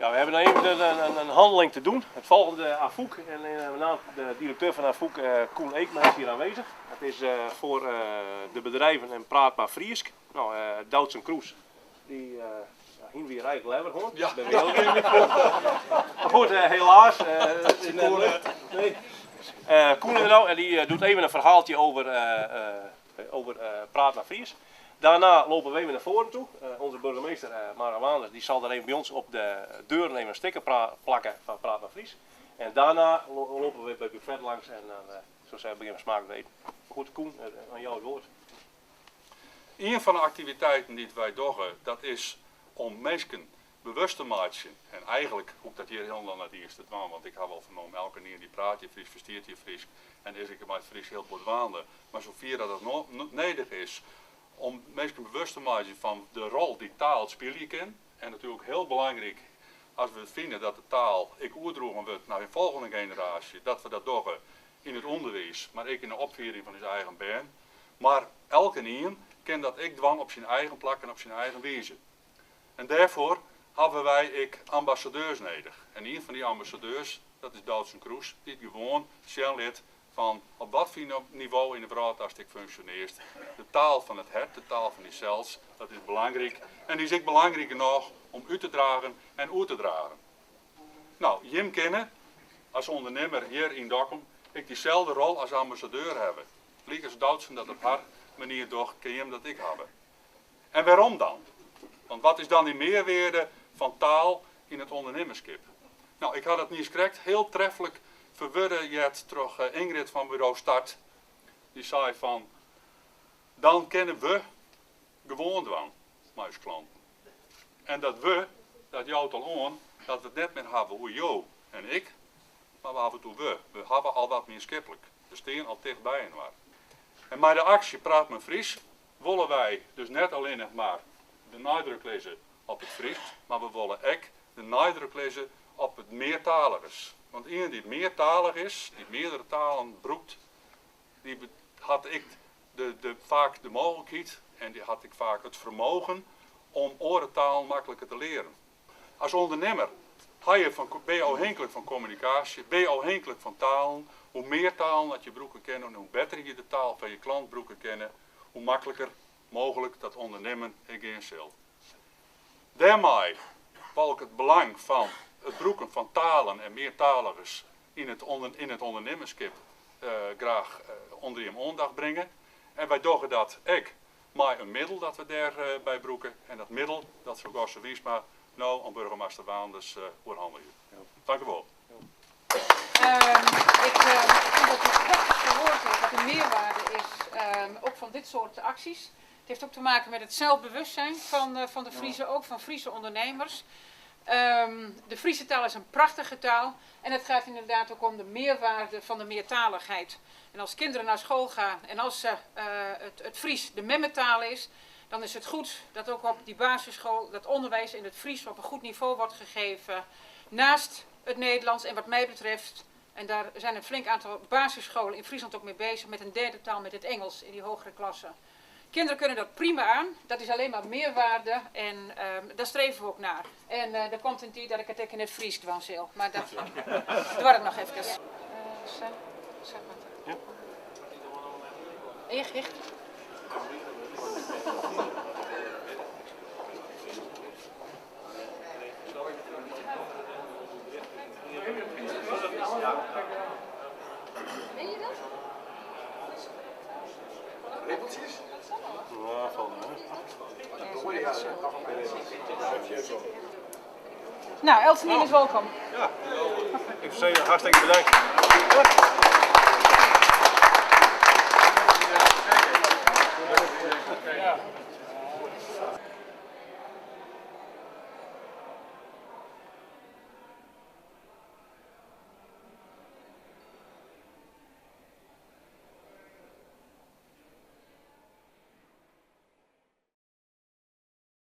Nou, we hebben dan even een handeling te doen. Het volgende AFOEK en met name de directeur van AFOEK, Koen Eekman, is hier aanwezig. Het is voor de bedrijven en praatbaar Friesk. Nou, Doutzen Kroes, die hier weer eigenlijk lever hoor. Ja. Ben we heel niet voor. Maar goed, helaas. Koen en die doet even een verhaaltje over praatbaar Fries. Daarna lopen we even naar voren toe. Onze burgemeester Mara Waanders die zal er even bij ons op de deur even een sticker plakken van Praat maar Fries. En daarna lopen we bij buffet langs en dan zo zeggen beginnen we smaak te eten. Goed, Koen, aan jou het woord. Een van de activiteiten die wij doen, dat is om mensen bewust te maken. En eigenlijk hoeft dat hier heel lang naar het eerste doen, want ik heb wel vernomen, elke keer die praat je Fries, versteert je Fries. En is ik met Fries heel goed waande. Maar zover dat het nodig is om mensen bewust te maken van de rol die taal spelen kan. En natuurlijk heel belangrijk, als we vinden dat de taal oerdroegen wordt naar een volgende generatie, dat we dat doen in het onderwijs, maar ook in de opvoeding van zijn eigen baan. Maar elke een kan dat dwang op zijn eigen plek en op zijn eigen wezen. En daarvoor hebben wij ambassadeurs nodig. En een van die ambassadeurs, dat is Doutzen Kroes, die gewoon lid van op wat voor niveau in de broadcasting functioneert. De taal van het hart, de taal van die cells, dat is belangrijk. En die is ook belangrijk genoeg om u te dragen en uit te dragen. Nou, Jim kennen als ondernemer hier in Dokkum, ik diezelfde rol als ambassadeur hebben. Liek als Doutzen dat op haar manier toch, kan Jim dat ik hebben. En waarom dan? Want wat is dan die meerwaarde van taal in het ondernemerschap? Nou, ik had het niet correct, heel treffelijk verwoorden jet terug Ingrid van bureau Start. Die zei van, dan kennen we gewoon dwang, mijn klanten. En dat we, dat jouwt al aan, dat we het net meer hebben hoe jou en ik, maar we hebben toe we. We hebben al wat meer skippelijk. We staan al dichtbij en waar. En bij de actie Praat maar Fries willen wij dus net alleen nog maar de nadruk lezen op het Fries, maar we willen ook de nadruk lezen op het meertaligers. Want iemand die meertalig is, die meerdere talen broekt, die had ik vaak de mogelijkheid en die had ik vaak het vermogen om oorentaal makkelijker te leren. Als ondernemer ben je afhankelijk van communicatie, ben je afhankelijk van talen. Hoe meer talen dat je broeken kennen, hoe beter je de taal van je klant broeken kennen, hoe makkelijker mogelijk dat ondernemen in zal. Daarmee wil ik het belang van het broeken van talen en meertaligers in het ondernemerschap graag onder je aandacht brengen. En wij doen dat ook met een middel dat we daarbij broeken. En dat middel, dat zo gauw zoiets maar nou aan burgemeester Waanders overhandigen. Dank u wel. Ik vind dat het prachtig verwoord is wat de meerwaarde is, ook van dit soort acties. Het heeft ook te maken met het zelfbewustzijn van de Friezen, ook van Friese ondernemers. De Friese taal is een prachtige taal en het gaat inderdaad ook om de meerwaarde van de meertaligheid. En als kinderen naar school gaan en als het Fries de memmetaal is, dan is het goed dat ook op die basisschool dat onderwijs in het Fries op een goed niveau wordt gegeven. Naast het Nederlands en wat mij betreft, en daar zijn een flink aantal basisscholen in Friesland ook mee bezig met een derde taal, met het Engels in die hogere klassen. Kinderen kunnen dat prima aan, dat is alleen maar meerwaarde en daar streven we ook naar. En er komt een tijd dat ik het ook in het Fries dwang zal, maar dat doe ik nog even. Ja. Echt? Ben je dat? Rippeltjes? Ja, valt mee. Nou, Elsenien is welkom. Ja, ik zou je hartstikke bedankt.